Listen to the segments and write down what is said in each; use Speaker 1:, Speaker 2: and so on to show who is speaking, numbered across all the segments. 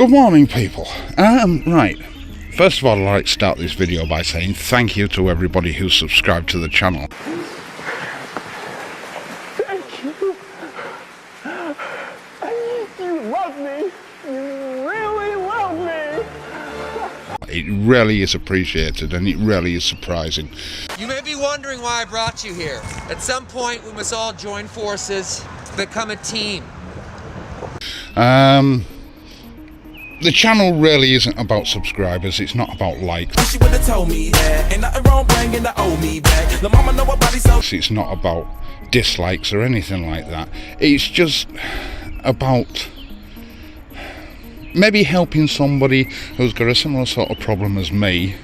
Speaker 1: Good morning, people. Right, first of all, I'd like to start this video by saying thank you to everybody who's subscribed to the channel.
Speaker 2: Thank you. You love me. You really love me.
Speaker 1: It really is appreciated and it really is surprising.
Speaker 3: You may be wondering why I brought you here. At some point, we must all join forces, become a team.
Speaker 1: The channel really isn't about subscribers, it's not about likes. It's not about dislikes or anything like that. It's just about maybe helping somebody who's got a similar sort of problem as me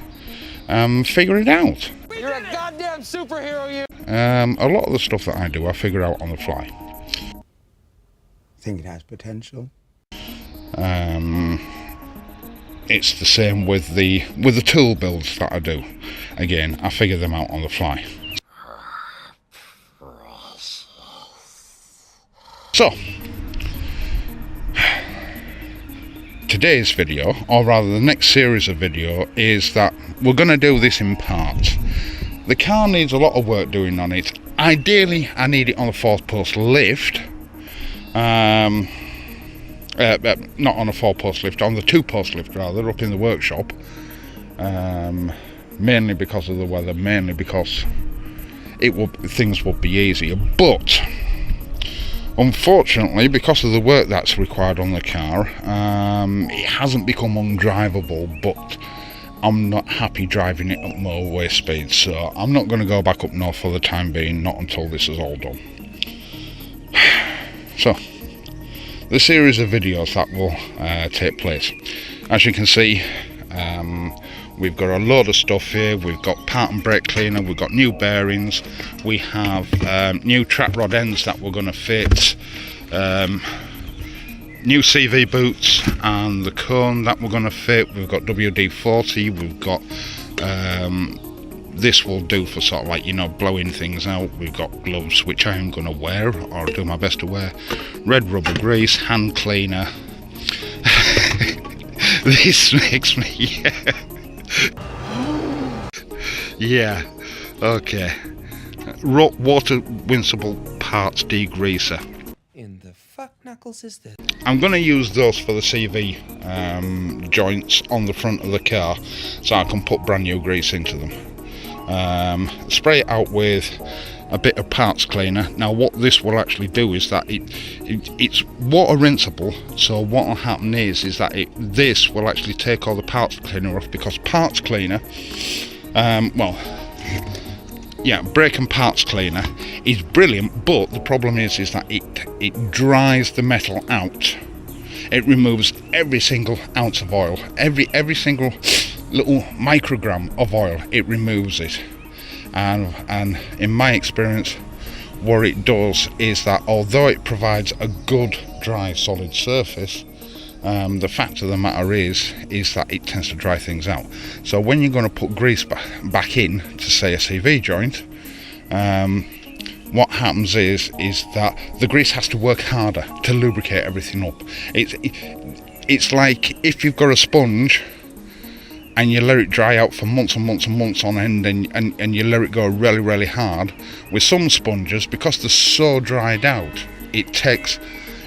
Speaker 1: figure it out.
Speaker 3: You're a goddamn superhero, you!
Speaker 1: A lot of the stuff that I do, I figure out on the fly.
Speaker 4: Think it has potential?
Speaker 1: It's the same with the tool builds that I do. Again, I figure them out on the fly. So, today's video, or rather the next series of video, is that we're going to do this in parts. The car needs a lot of work doing on it. Ideally, I need it on a 4-post lift. Not on a 4-post lift, on the 2-post lift rather, up in the workshop. Mainly because of the weather, mainly because things would be easier. But unfortunately, because of the work that's required on the car, it hasn't become undrivable. But I'm not happy driving it at motorway speed, so I'm not going to go back up north for the time being, not until this is all done. So, the series of videos that will take place. As you can see, we've got a load of stuff here. We've got part and brake cleaner, we've got new bearings, we have new track rod ends that we're going to fit, new CV boots and the cone that we're going to fit. We've got WD-40, we've got this will do for sort of like, you know, blowing things out. We've got gloves, which I am going to wear, or do my best to wear. Red rubber grease, hand cleaner. This makes me, yeah, okay. Water winceable parts degreaser.
Speaker 3: In the fuck knuckles is this?
Speaker 1: I'm going to use those for the CV joints on the front of the car, so I can put brand new grease into them. Spray it out with a bit of parts cleaner. Now what this will actually do is that it's water rinseable, so what will happen is that this will actually take all the parts cleaner off, because parts cleaner, brake and parts cleaner is brilliant, but the problem is that it dries the metal out. It removes every single ounce of oil, every single little microgram of oil, it removes it. And in my experience, what it does is that although it provides a good dry solid surface, the fact of the matter is that it tends to dry things out. So when you're going to put grease back in to, say, a CV joint, what happens is that the grease has to work harder to lubricate everything up. It's like if you've got a sponge and you let it dry out for months and months and months on end, and you let it go really, really hard. With some sponges, because they're so dried out, it takes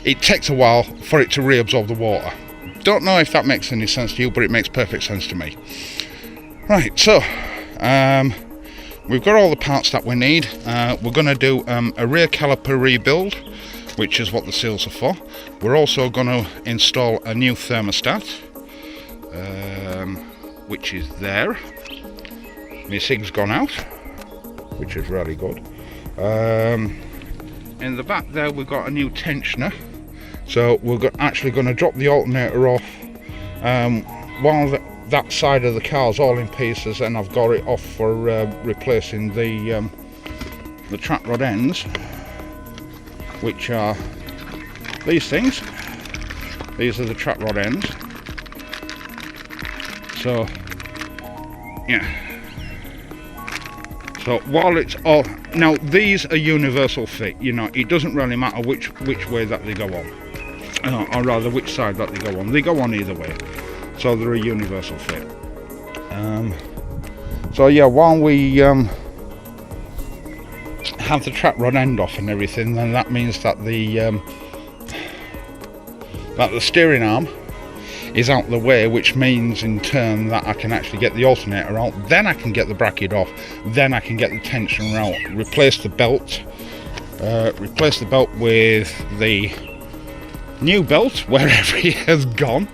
Speaker 1: a while for it to reabsorb the water. Don't know if that makes any sense to you, but it makes perfect sense to me. Right, so we've got all the parts that we need. We're going to do a rear caliper rebuild, which is what the seals are for. We're also going to install a new thermostat, which is there. My SIG's gone out, which is really good. In the back there we've got a new tensioner, so we're actually going to drop the alternator off while that side of the car's all in pieces, and I've got it off for replacing the track rod ends, which are these things. These are the track rod ends. So yeah, so while it's all, now these are universal fit, you know, it doesn't really matter which way that they go on. or rather which side that they go on. They go on either way, so they're a universal fit. So yeah, while we have the track rod end off and everything, then that means that the steering arm is out the way, which means in turn that I can actually get the alternator out, then I can get the bracket off, then I can get the tensioner out, replace the belt with the new belt, wherever it has gone.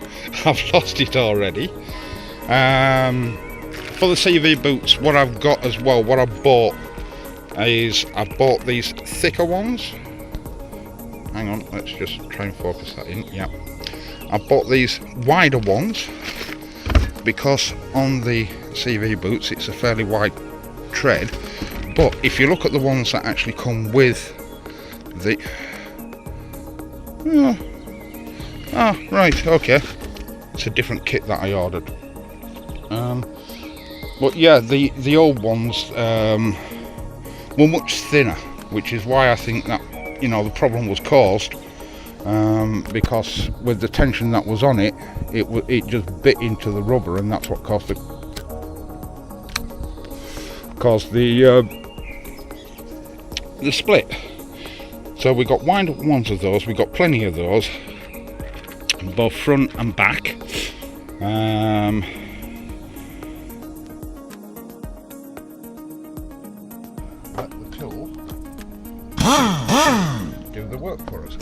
Speaker 1: I've lost it already. For the CV boots, what I've got as well, what I bought is, I bought these thicker ones. Hang on, let's just try and focus that in. Yeah, I bought these wider ones because on the CV boots it's a fairly wide tread, but if you look at the ones that actually come with the right, okay, it's a different kit that I ordered. But yeah, the old ones were much thinner, which is why I think that, you know, the problem was caused, because with the tension that was on it, it just bit into the rubber, and that's what caused the split. So we got wind up ones of those, we got plenty of those, both front and back. Let the tool do the work for us.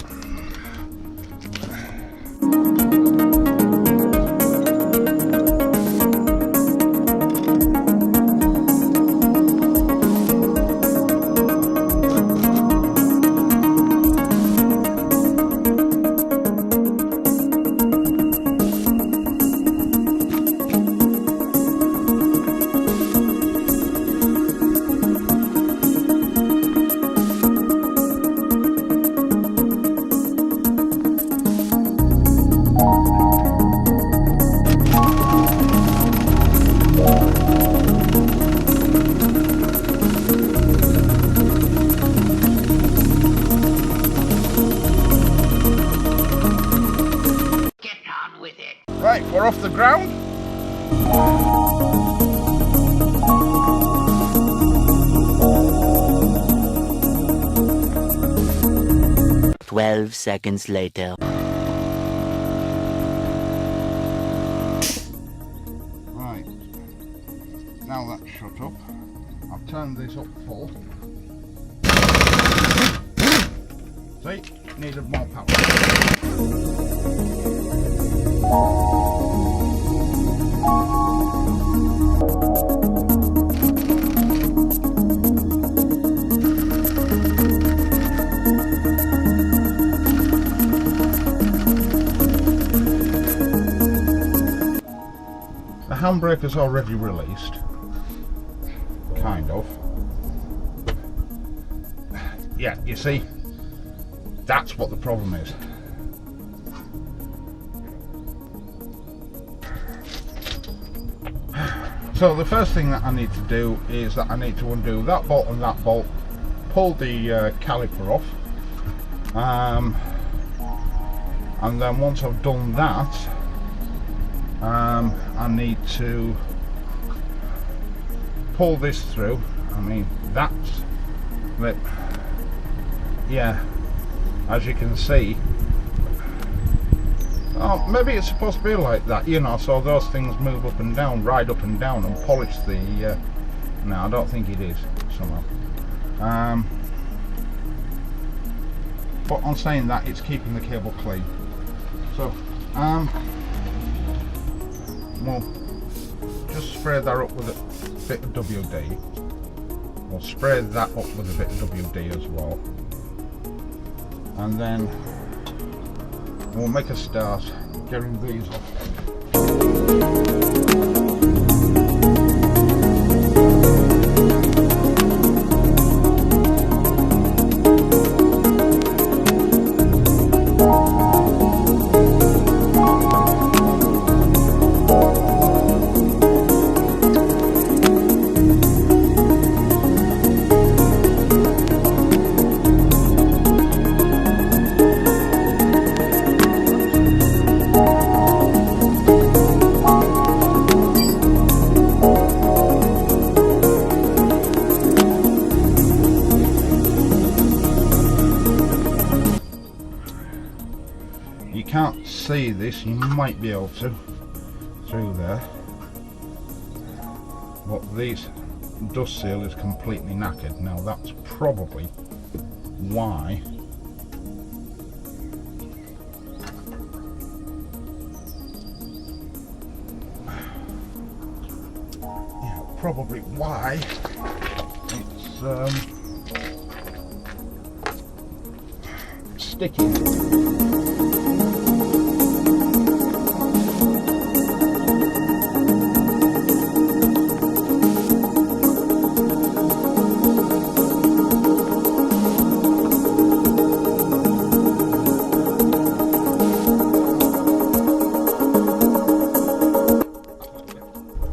Speaker 1: Right, we're off the ground.
Speaker 4: "12 seconds later."
Speaker 1: Right, now that's shut up, I've turned this up full. See, needed more power. The handbrake is already released, kind of. Yeah, you see, that's what the problem is. So the first thing that I need to do is that I need to undo that bolt and that bolt, pull the caliper off, and then once I've done that, I need to pull this through. I mean, that's the, yeah, as you can see. Oh, maybe it's supposed to be like that, you know, so those things move up and down, ride up and down and polish the, no, I don't think it is, somehow. But on saying that, it's keeping the cable clean. So, we'll just spray that up with a bit of WD. We'll spray that up with a bit of WD as well. And then we'll make a start getting these off. you can't see this, you might be able to through there, but this dust seal is completely knackered. Now that's probably why it's sticking.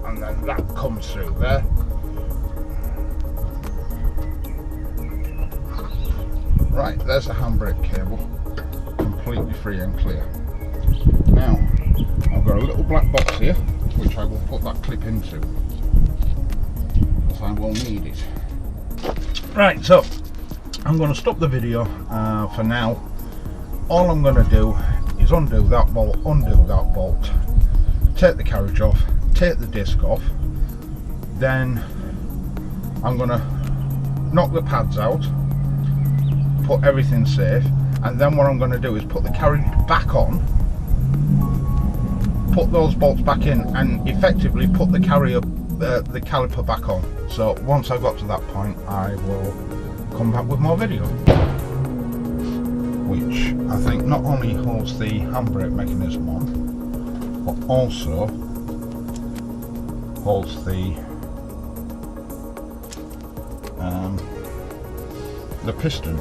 Speaker 1: And then that comes through there. Right, there's the handbrake cable, completely free and clear. Now, I've got a little black box here, which I will put that clip into, because I will need it. Right, so, I'm going to stop the video for now. All I'm going to do is undo that bolt, take the carriage off, take the disc off, then I'm going to knock the pads out, put everything safe, and then what I'm going to do is put the carriage back on, put those bolts back in, and effectively put the the caliper back on. So once I've got to that point, I will come back with more video, which I think not only holds the handbrake mechanism on, but also holds the piston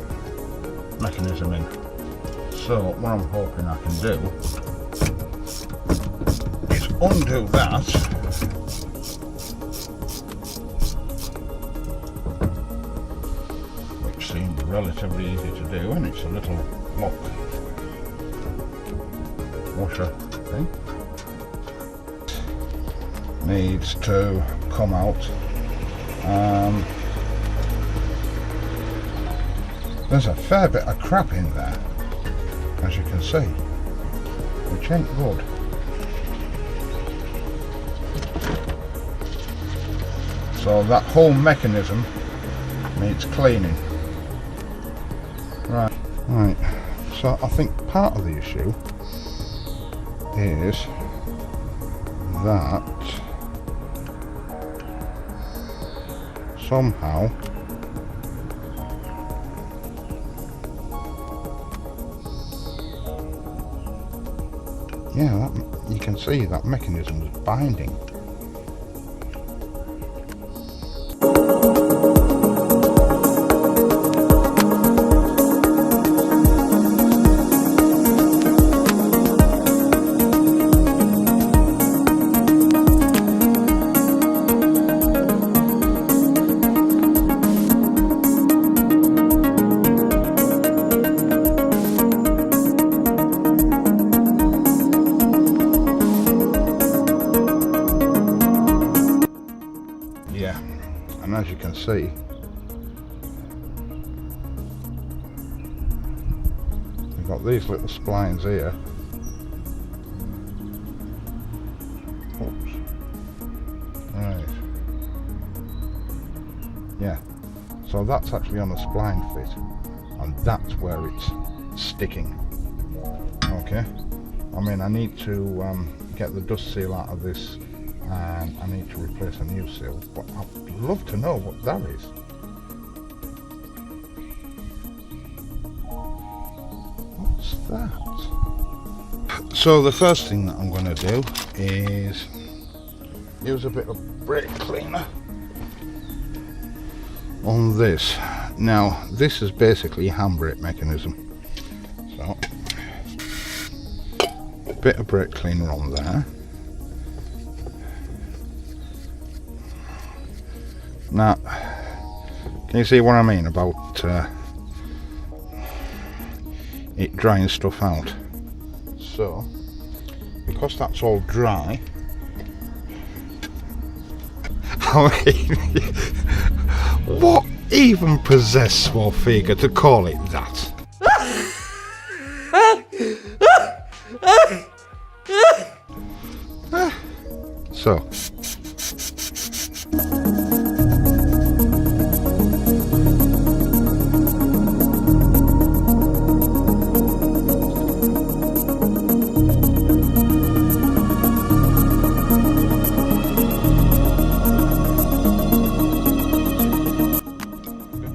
Speaker 1: mechanism in. So what I'm hoping I can do is undo that, which seems relatively easy to do, and it's a little lock washer thing. Needs to come out. There's a fair bit of crap in there, as you can see, which ain't good. So that whole mechanism needs cleaning. Right, so I think part of the issue is that somehow you can see that mechanism is binding. And as you can see, we've got these little splines here. Oops. Right. Yeah. So that's actually on a spline fit, and that's where it's sticking. Okay. I mean, I need to get the dust seal out of this, and I need to replace a new seal, but I'd love to know what that is. What's that? So the first thing that I'm going to do is use a bit of brake cleaner on this. Now this is basically a handbrake mechanism, so a bit of brake cleaner on there. Now, can you see what I mean about it drying stuff out? So, because that's all dry, I mean, what even possessed Swarfiga to call it that? so.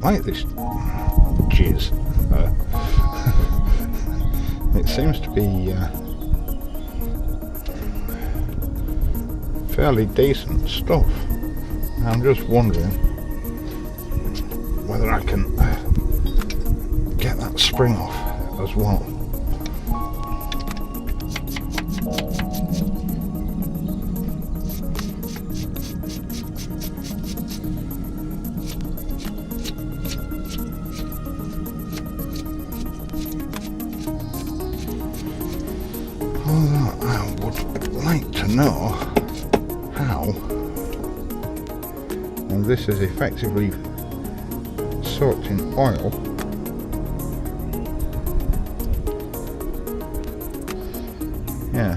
Speaker 1: Like this jizz. It seems to be fairly decent stuff. I'm just wondering whether I can get that spring off as well. I would like to know how, and this is effectively soaked in oil, yeah,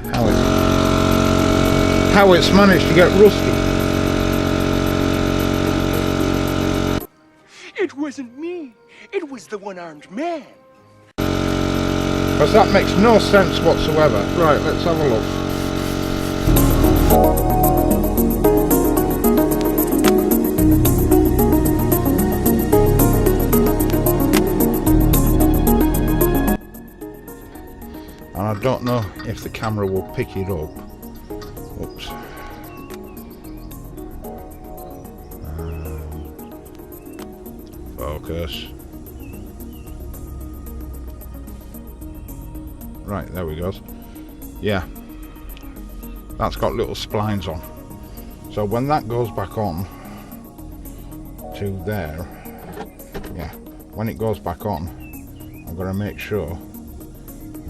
Speaker 1: how it's managed to get rusty.
Speaker 2: It wasn't me. It was the one-armed man.
Speaker 1: Because that makes no sense whatsoever. Right, let's have a look. And I don't know if the camera will pick it up. Oops. Focus. Right, there we go. Yeah, that's got little splines on. So when that goes back on to there, yeah, when it goes back on, I'm going to make sure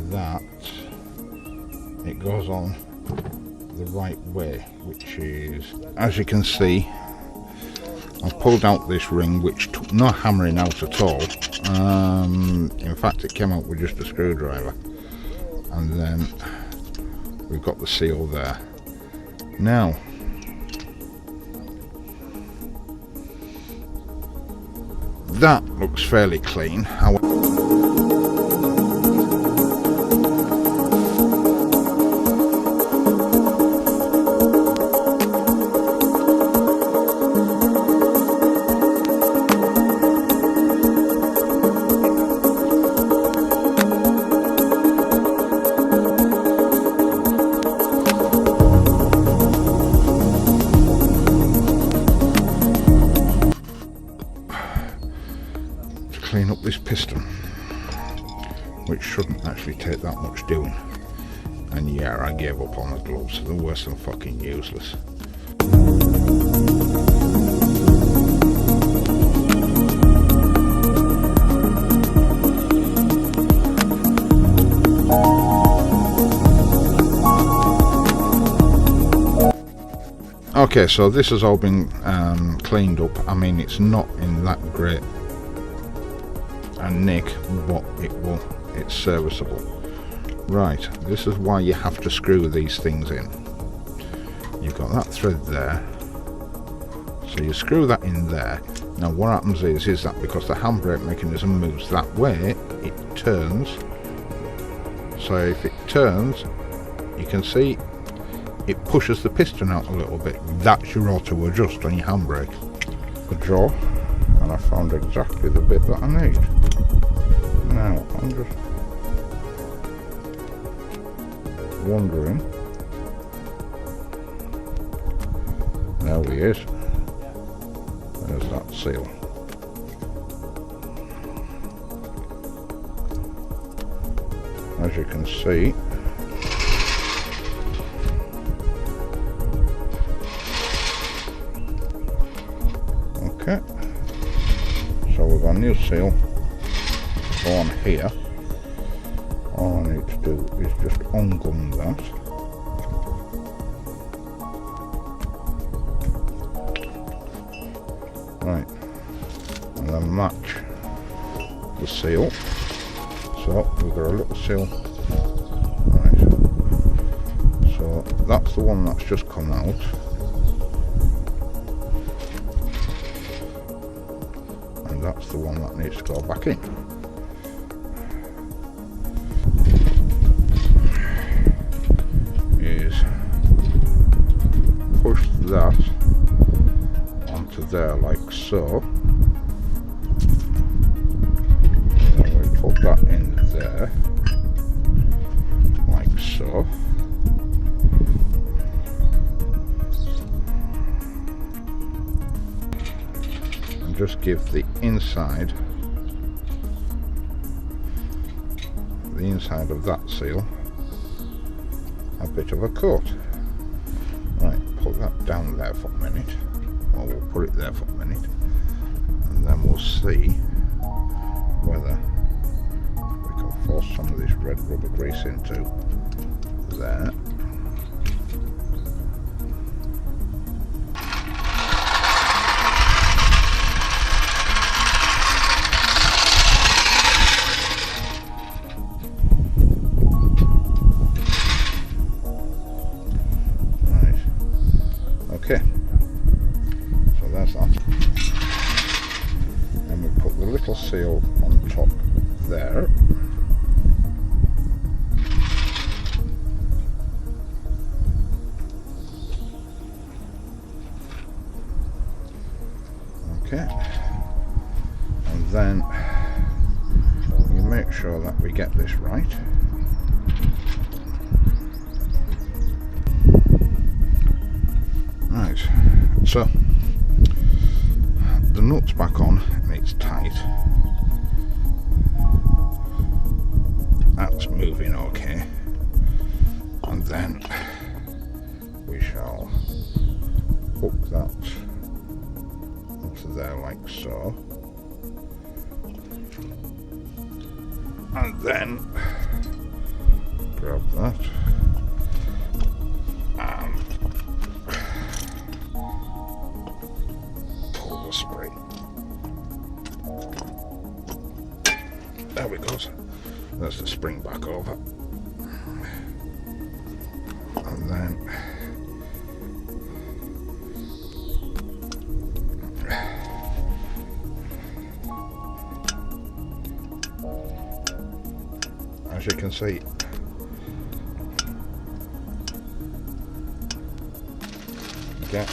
Speaker 1: that it goes on the right way, which is, as you can see, I've pulled out this ring which took no hammering out at all. In fact, it came out with just a screwdriver. And then we've got the seal there. Now, that looks fairly clean. However, clean up this piston, which shouldn't actually take that much doing. And yeah, I gave up on the gloves. They're worse than fucking useless. Okay, so this has all been cleaned up. I mean, it's not in that great a nick, but it's serviceable. Right, this is why you have to screw these things in. You've got that thread there, so you screw that in there. Now what happens is that because the handbrake mechanism moves that way, it turns. So if it turns, you can see it pushes the piston out a little bit. That's your auto adjust on your handbrake. The jaw, and I found exactly the bit that I need. Now I'm just wondering. There he is. There's that seal. As you can see, okay, so we've got a new seal on here. All I need to do is just ungum that. Right, and then match the seal. So we've got a little seal. Right, so that's the one that's just come out. and that's the one that needs to go back in. Is push that onto there like so, and we put that in there like so. Just give the inside of that seal a bit of a coat. Right, put that down there for a minute, or we'll put it there for a minute, and then we'll see whether we can force some of this red rubber grease into there. Okay, so that's that. And we put the little seal on top there. Okay, and then we make sure that we get this right. Right, so the nut's back on and it's tight. That's moving okay, and then we shall hook that onto there like so, and then grab that and pull the spring. There we go. There's the spring back over, and then as you can see, get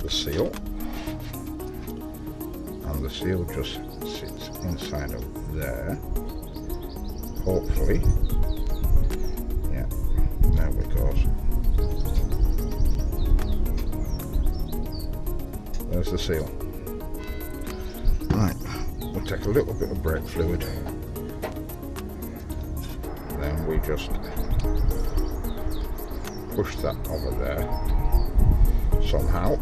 Speaker 1: the seal, and the seal just sits inside of there, hopefully. Yeah, there we go. There's the seal. Right, we'll take a little bit of brake fluid, then we just push that over there somehow.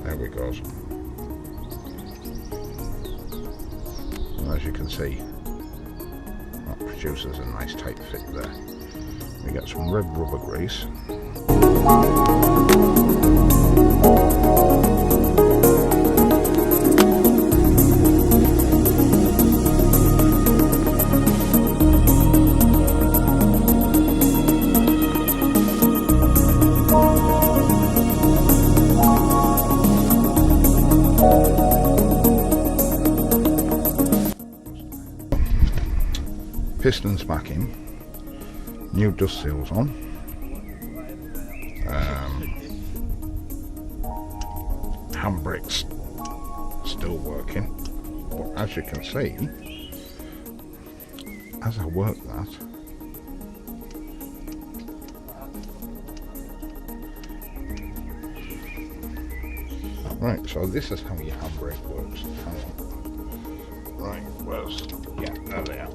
Speaker 1: There we go. And as you can see, that produces a nice tight fit there. We get some red rubber grease. Pistons back in, new dust seals on, handbrake's still working, but as you can see, as I work that, right, so this is how your handbrake works. Right, where's, yeah, there they are.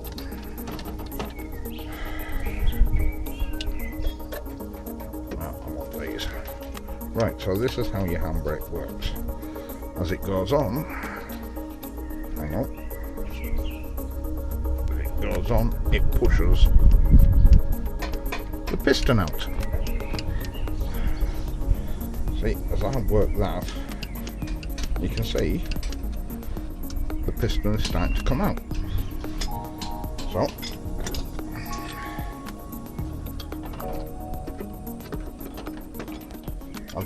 Speaker 1: Right, so this is how your handbrake works. As it goes on, hang on, as it goes on, it pushes the piston out. See, as I work that, you can see the piston is starting to come out. So,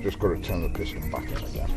Speaker 1: I've just got to turn the piston back in again.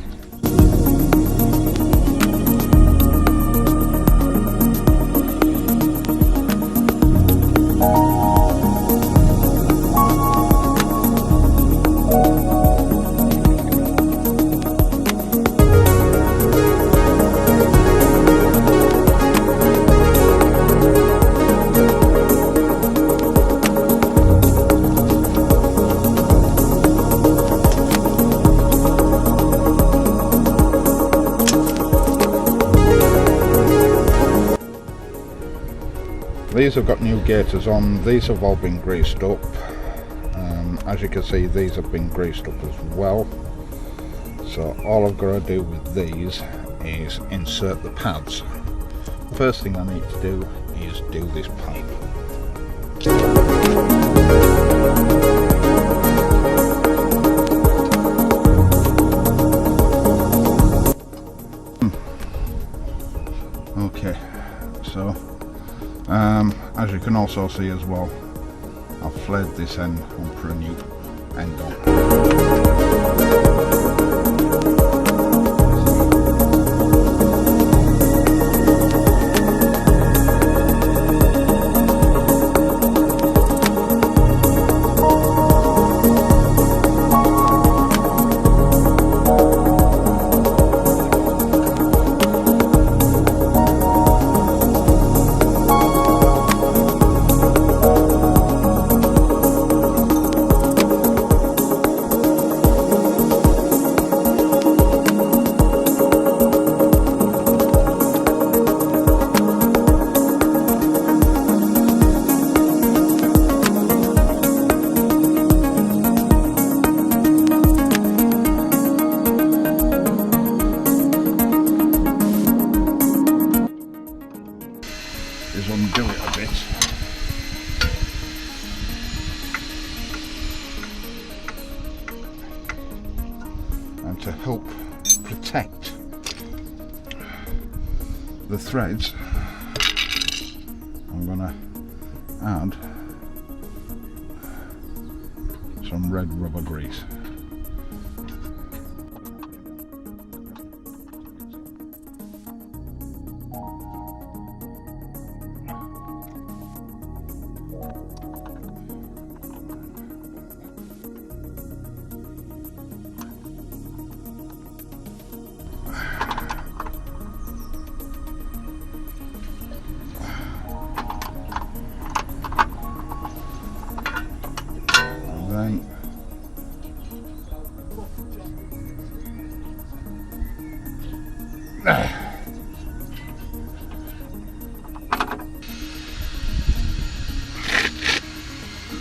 Speaker 1: These have got new gaiters on. These have all been greased up. As you can see, these have been greased up as well. So all I've got to do with these is insert the pads. First thing I need to do is do this pipe. Okay, so as you can also see as well, I've flared this end and put a new end on. Is undo it a bit. And to help protect the threads, I'm going to add some red rubber grease.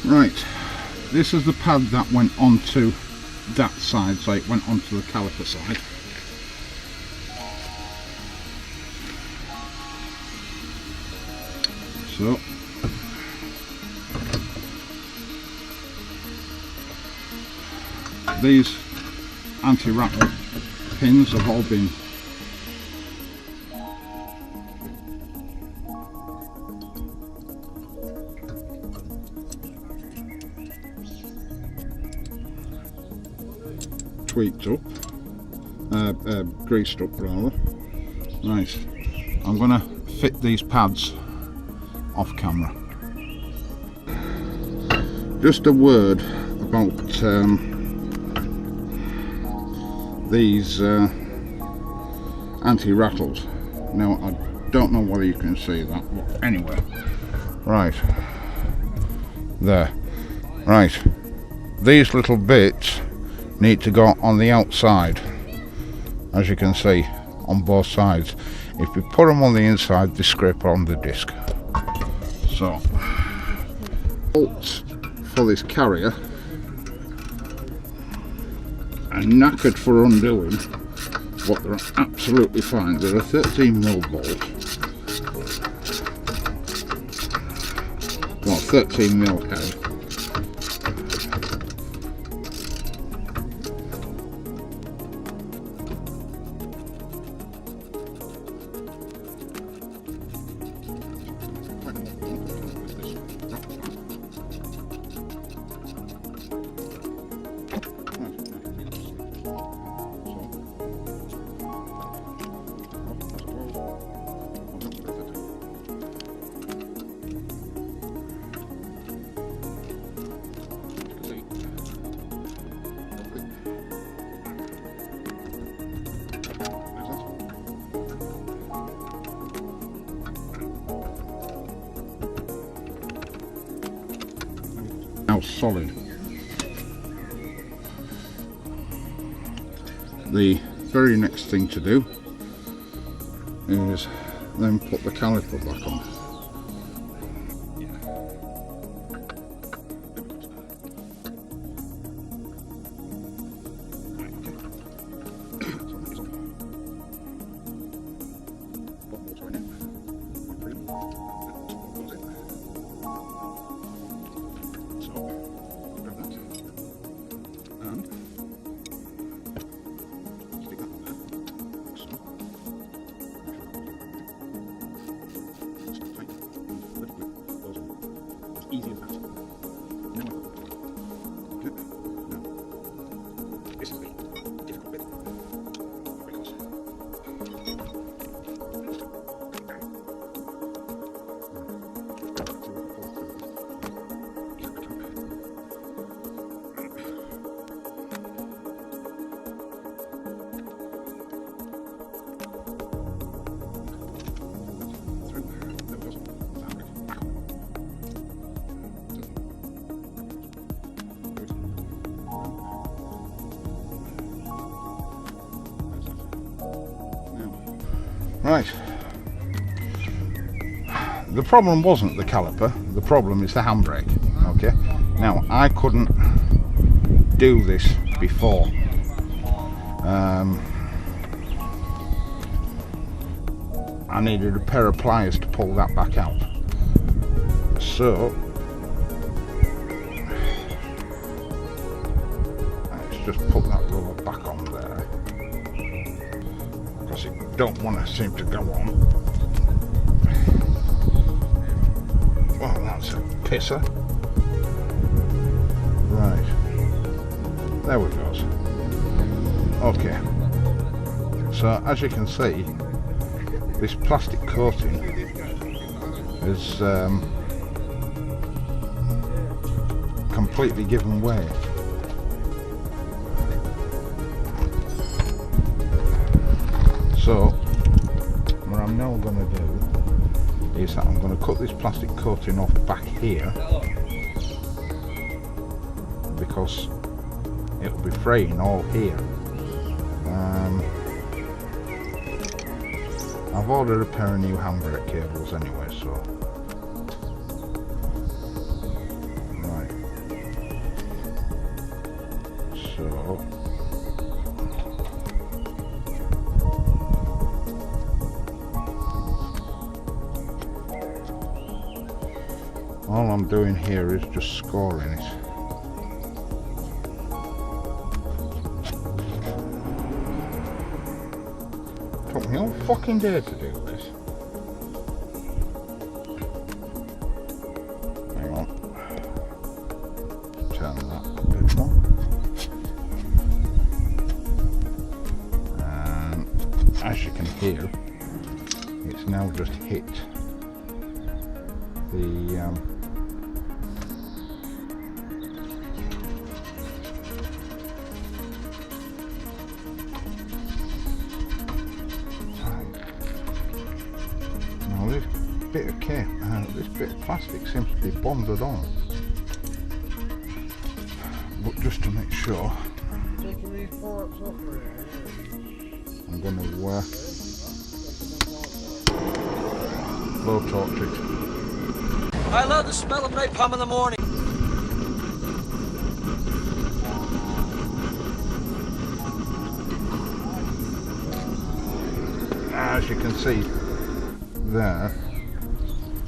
Speaker 1: Right, this is the pad that went onto that side, so it went onto the caliper side. So these anti-rattle pins have all been tweaked up, greased up rather. Right, I'm going to fit these pads off camera. Just a word about these anti-rattles. Now I don't know whether you can see that, but anyway, right there. Right, these little bits need to go on the outside, as you can see, on both sides. If you put them on the inside, they scrape on the disc. So bolts for this carrier are knackered for undoing, but they're absolutely fine. They're a 13mm bolt, well, 13mm head. feels solid. The very next thing to do is then put the caliper back on. Right, the problem wasn't the caliper, the problem is the handbrake. Okay, now I couldn't do this before. I needed a pair of pliers to pull that back out. So let's just put that rubber back on there, because it don't want to seem to go on. Well, that's a pisser. Right, there we go. Okay, so as you can see, this plastic coating is completely given way. So what I'm now going to do is that I'm going to cut this plastic coating off back here, because it'll be fraying all here. I've ordered a pair of new handbrake cables anyway, so right. So all I'm doing here is just scoring it. Took me all fucking day to do this. Hang on. Turn that a bit more. And as you can hear, it's now just hit the this bit of plastic seems to be bonded on, but just to make sure, I'm going to blow torch it.
Speaker 4: I love the smell of napalm in the morning.
Speaker 1: As you can see there,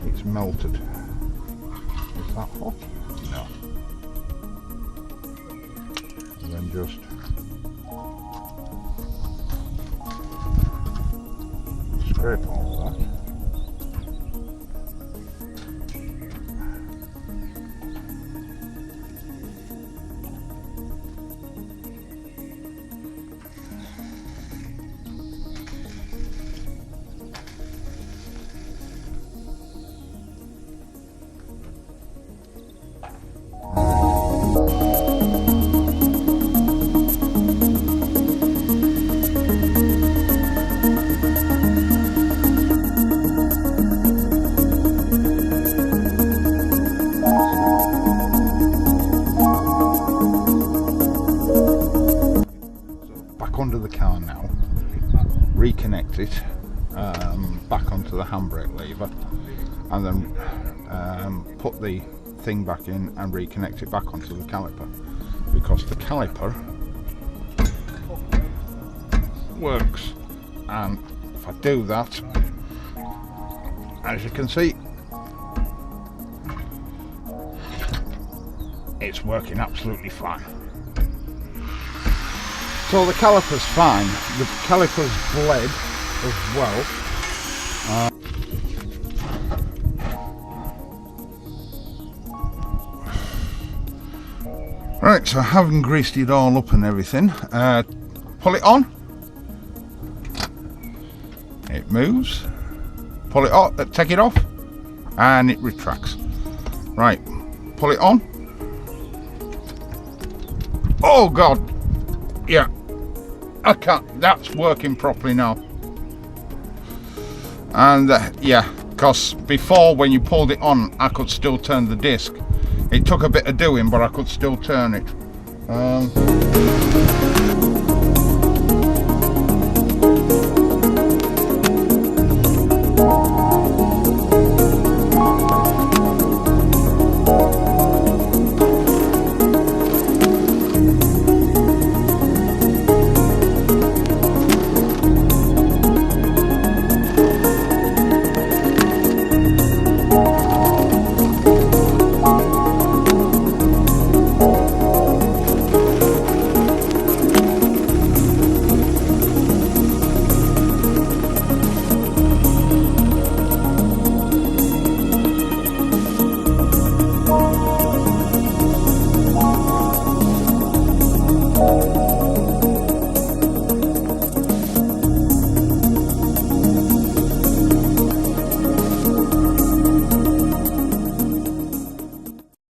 Speaker 1: it's melted. Is that hot? No. And then just scrape all that. reconnect it back onto the handbrake lever, and then put the thing back in and reconnect it back onto the caliper, because the caliper works. And if I do that, as you can see, it's working absolutely fine. So the caliper's fine. The caliper's bled as well. Right, so having greased it all up and everything, pull it on. It moves. Pull it off, take it off, and it retracts. Right, pull it on. Oh God, yeah, I can't. That's working properly now. And yeah, because before when you pulled it on, I could still turn the disc. It took a bit of doing, but I could still turn it.